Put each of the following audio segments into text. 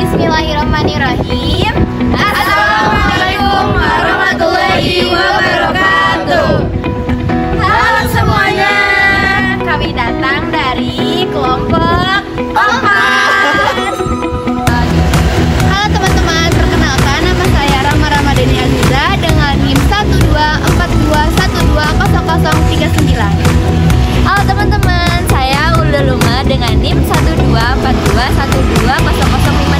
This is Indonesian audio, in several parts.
Bismillahirrahmanirrahim. Assalamualaikum warahmatullahi wabarakatuh. Halo semuanya, kami datang dari kelompok 4. Halo teman-teman, perkenalkan nama saya Rama Ramadhani Aziza dengan NIM 12421200039. Halo teman-teman, saya Ulul Luma dengan NIM 12421200058.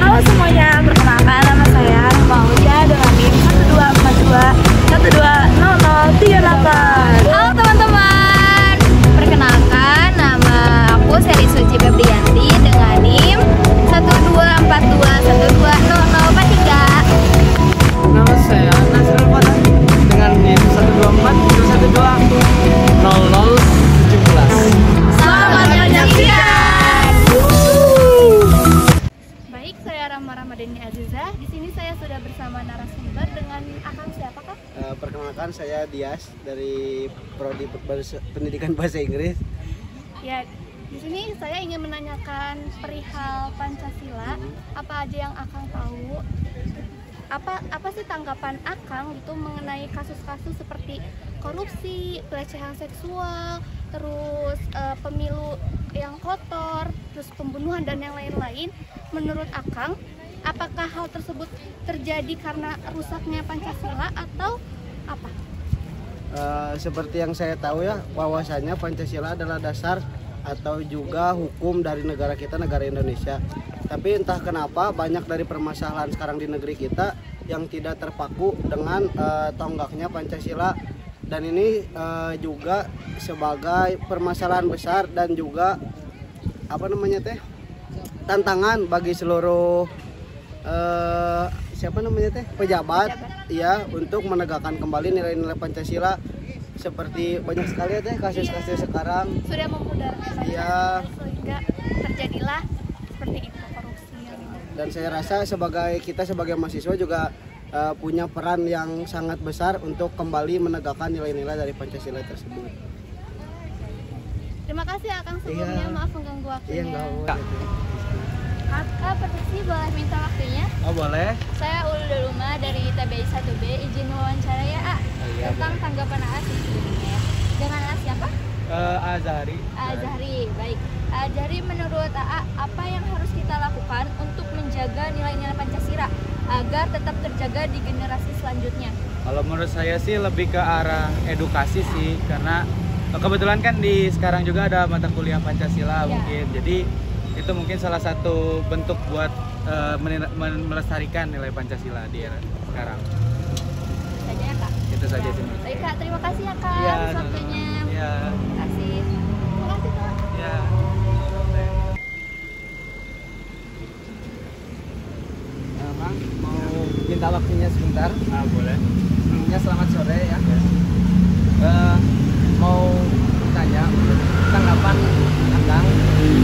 Halo semuanya, perkenalkan nama saya Mauja dengan NIM 12421200038. Halo teman-teman, perkenalkan nama aku Seri Suci Febrianti dengan NIM 12421200043. Nama saya Nasrul Fatah dengan NIM 12421200017. Selamat menyaksikan. Baik, saya Rama Ramadhani Aziza. Di sini saya sudah bersama narasumber dengan akang siapa kak? Perkenalkan saya Dias dari Prodi Pendidikan Bahasa Inggris. Ya, di sini saya ingin menanyakan perihal Pancasila. Apa aja yang akang tahu? Apa sih tanggapan akang gitu mengenai kasus-kasus seperti korupsi, pelecehan seksual, terus pemilu yang kotor, terus pembunuhan dan yang lain-lain? Menurut akang, apakah hal tersebut terjadi karena rusaknya Pancasila atau apa? Seperti yang saya tahu ya, bahwasanya Pancasila adalah dasar atau juga hukum dari negara kita, negara Indonesia. Tapi entah kenapa banyak dari permasalahan sekarang di negeri kita yang tidak terpaku dengan tonggaknya Pancasila, dan ini juga sebagai permasalahan besar dan juga tantangan bagi seluruh pejabat ya untuk menegakkan kembali nilai-nilai Pancasila. Seperti banyak sekali ya kasus-kasus sekarang Sudah memudar ya, sehingga terjadilah seperti itu korupsi. dan saya rasa kita sebagai mahasiswa juga punya peran yang sangat besar untuk kembali menegakkan nilai-nilai dari Pancasila tersebut. Terima kasih akang sebelumnya, maaf mengganggu waktunya. Kak, permisi boleh minta waktunya? Oh boleh. Saya Ulul Luma dari TBI 1B, izin wawancara ya A. Tentang tanggapan A sebelumnya. Dengan A siapa? Azhari. Azhari, baik. Azhari, menurut AA, apa yang harus kita lakukan untuk menjaga nilai-nilai Pancasila agar tetap terjaga di generasi selanjutnya? Kalau menurut saya sih lebih ke arah edukasi sih, karena kebetulan kan sekarang juga ada mata kuliah Pancasila mungkin. Jadi itu mungkin salah satu bentuk buat melestarikan nilai Pancasila di era sekarang. Saja ya Kak. Itu saja sih menurut Baik saya. Kak, terima kasih ya Kak Iya, waktunya. Iya. Terima kasih. Terima kasih Kak. Iya. Bang, mau minta waktunya sebentar. Boleh. Sebelumnya selamat sore ya. Mau tanya tanggapan Akang,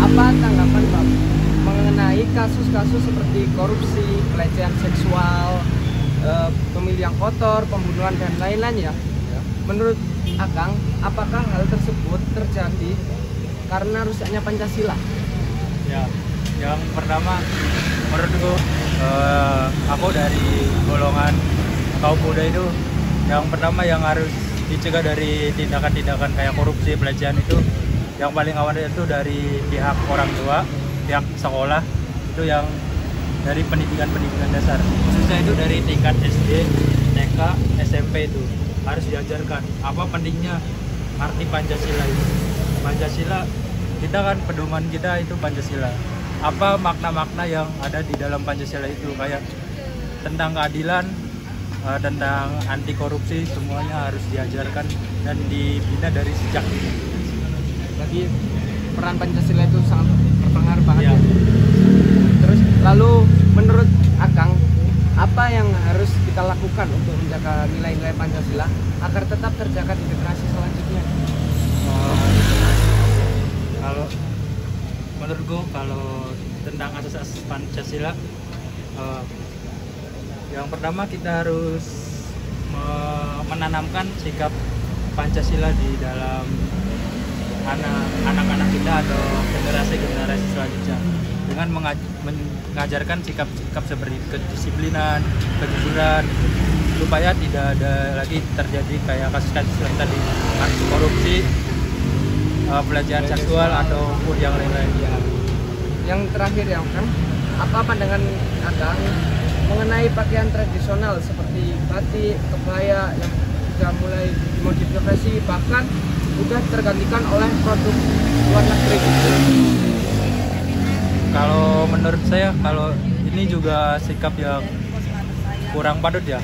apa tanggapan Bang mengenai kasus-kasus seperti korupsi, pelecehan seksual, pemilu yang kotor, pembunuhan dan lain-lain ya? Menurut Akang, apakah hal tersebut terjadi karena rusaknya Pancasila? Ya, yang pertama menurutku aku dari golongan kaum muda itu, yang pertama yang harus dicegah dari tindakan-tindakan kayak korupsi, pelecehan itu yang paling awal itu dari pihak orang tua, pihak sekolah, itu yang dari pendidikan dasar, khususnya itu dari tingkat SD, TK, SMP itu harus diajarkan apa pentingnya arti Pancasila itu. Pancasila kita kan pedoman kita itu Pancasila. Apa makna-makna yang ada di dalam Pancasila itu, kayak tentang keadilan, tentang anti korupsi, semuanya harus diajarkan dan dibina dari sejak ini. Jadi peran Pancasila itu sangat berpengaruh banget Ya. ya. Terus lalu menurut Akang, apa yang harus kita lakukan untuk menjaga nilai-nilai Pancasila agar tetap terjaga di generasi selanjutnya? Kalau menurutku, kalau tentang asas-asas Pancasila, yang pertama kita harus menanamkan sikap Pancasila di dalam anak-anak kita atau generasi-generasi selanjutnya. dengan mengajarkan sikap-sikap seperti kedisiplinan, kejujuran, supaya tidak ada lagi terjadi kayak kasus-kasus yang tadi, korupsi, pelecehan seksual ataupun yang lain-lain. Yang terakhir ya kan, apa pandangan Akang mengenai pakaian tradisional seperti batik, kebaya yang sudah mulai dimodifikasi bahkan sudah tergantikan oleh produk luar negeri? Kalau menurut saya, kalau ini juga sikap yang kurang patut ya.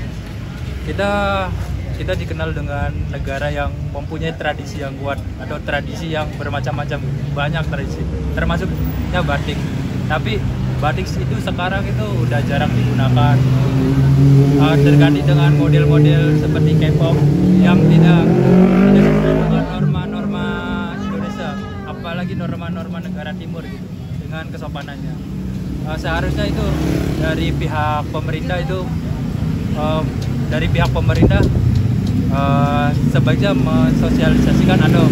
Kita dikenal dengan negara yang mempunyai tradisi yang kuat atau tradisi yang bermacam-macam, banyak tradisi, termasuknya batik. Tapi batik itu sekarang itu udah jarang digunakan, terganti dengan model-model seperti K-pop yang tidak sesuai dengan norma-norma Indonesia, apalagi norma-norma negara timur gitu, dengan kesopanannya. Seharusnya itu dari pihak pemerintah sebaiknya mensosialisasikan atau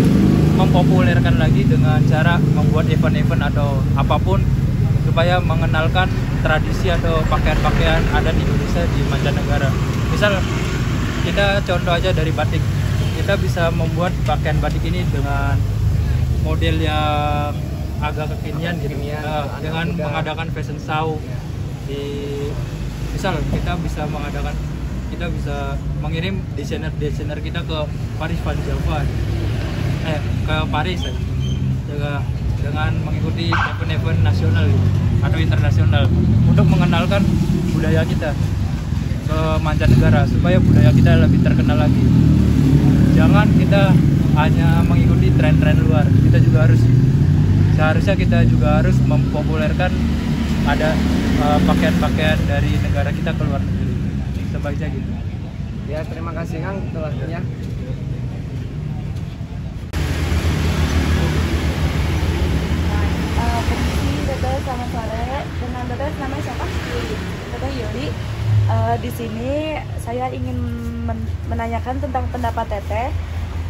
mempopulerkan lagi dengan cara membuat event-event atau apapun supaya mengenalkan tradisi atau pakaian-pakaian adat Indonesia di mancanegara. Misal kita contoh aja dari batik, kita bisa membuat pakaian batik ini dengan model yang agak kekinian gitu, dengan mengadakan fashion show misal kita bisa mengirim desainer kita ke Paris Van Java, ke Paris dengan mengikuti event-event nasional gitu, atau internasional untuk mengenalkan budaya kita ke mancanegara supaya budaya kita lebih terkenal lagi. Jangan kita hanya mengikuti tren-tren luar, seharusnya kita juga harus mempopulerkan ada pakaian-pakaian dari negara kita ke luar negeri. Sebaiknya gitu. Ya, terima kasih Kang untuk waktunya. Teteh, selamat sore. Dengan Teteh namanya siapa? Teteh Yuli. Di sini saya ingin menanyakan tentang pendapat Teteh.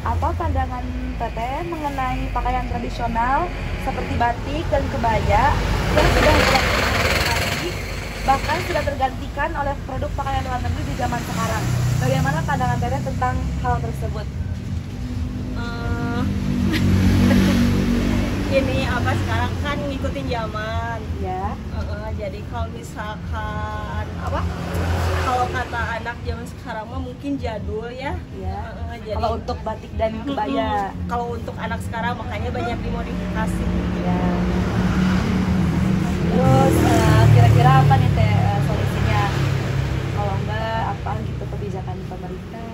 Apa pandangan Teteh mengenai pakaian tradisional seperti batik dan kebaya yang sudah bahkan sudah tergantikan oleh produk pakaian luar negeri di zaman sekarang? Bagaimana pandangan Teteh tentang hal tersebut? Ini apa, sekarang kan ngikutin zaman Ya. Jadi kalau misalkan kalau kata anak zaman sekarang mah mungkin jadul ya. Jadi Kalau untuk batik dan kebaya, kalau untuk anak sekarang makanya banyak dimodifikasi ya. Terus kira-kira apa nih Teh solusinya? Kalau enggak apa gitu kebijakan pemerintah?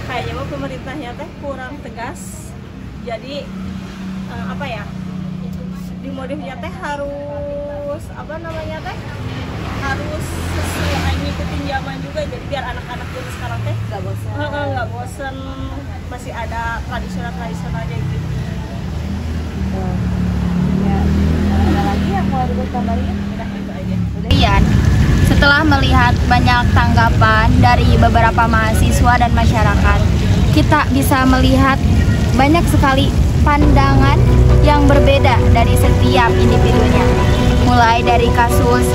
kayaknya mah pemerintahnya teh kurang tegas. Jadi dimodifnya teh harus harus sesuai ngikutin zaman juga, jadi biar anak-anak zaman sekarang teh nggak bosan masih ada tradisionalnya gitu. Ya, ada lagi yang mau ditambahin? Udah itu aja. Kemudian, setelah melihat banyak tanggapan dari beberapa mahasiswa dan masyarakat, kita bisa melihat banyak sekali pandangan yang berbeda dari setiap individunya. Mulai dari kasus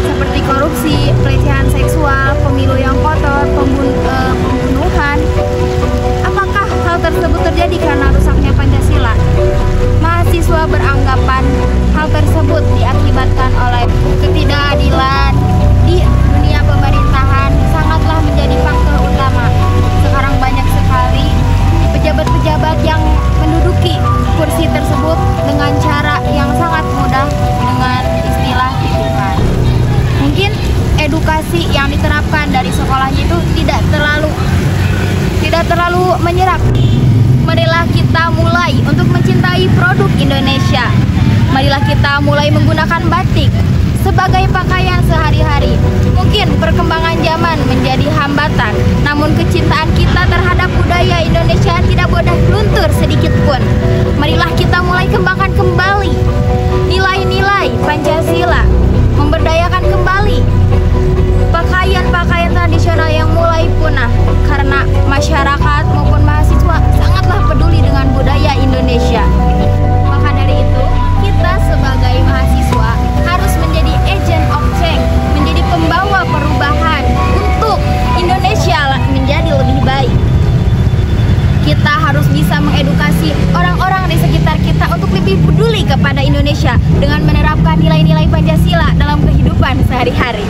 seperti korupsi, pelecehan seksual, pemilu yang kotor, pembunuhan. Apakah hal tersebut terjadi karena rusaknya Pancasila? Mahasiswa beranggapan hal tersebut diakibatkan oleh ketidakadilan di dunia pemerintahan sangatlah menjadi faktor utama. Sekarang banyak sekali pejabat-pejabat yang menduduki kursi tersebut dengan cara yang sangat mudah, dengan istilah titipan. Mungkin edukasi yang diterapkan dari sekolahnya itu tidak terlalu menyerap. Marilah kita mulai untuk mencintai produk Indonesia. Marilah kita mulai menggunakan batik sebagai pakaian sehari-hari. Mungkin perkembangan zaman menjadi hambatan, namun kecintaan kita terhadap budaya Indonesia tidak boleh luntur sedikit pun. Marilah kita mulai kembangkan kembali nilai-nilai Pancasila, memberdayakan kembali pakaian-pakaian tradisional yang mulai punah, karena masyarakat maupun mahasiswa sangatlah peduli dengan budaya Indonesia. Maka dari itu, kita Kita harus bisa mengedukasi orang-orang di sekitar kita untuk lebih peduli kepada Indonesia dengan menerapkan nilai-nilai Pancasila dalam kehidupan sehari-hari.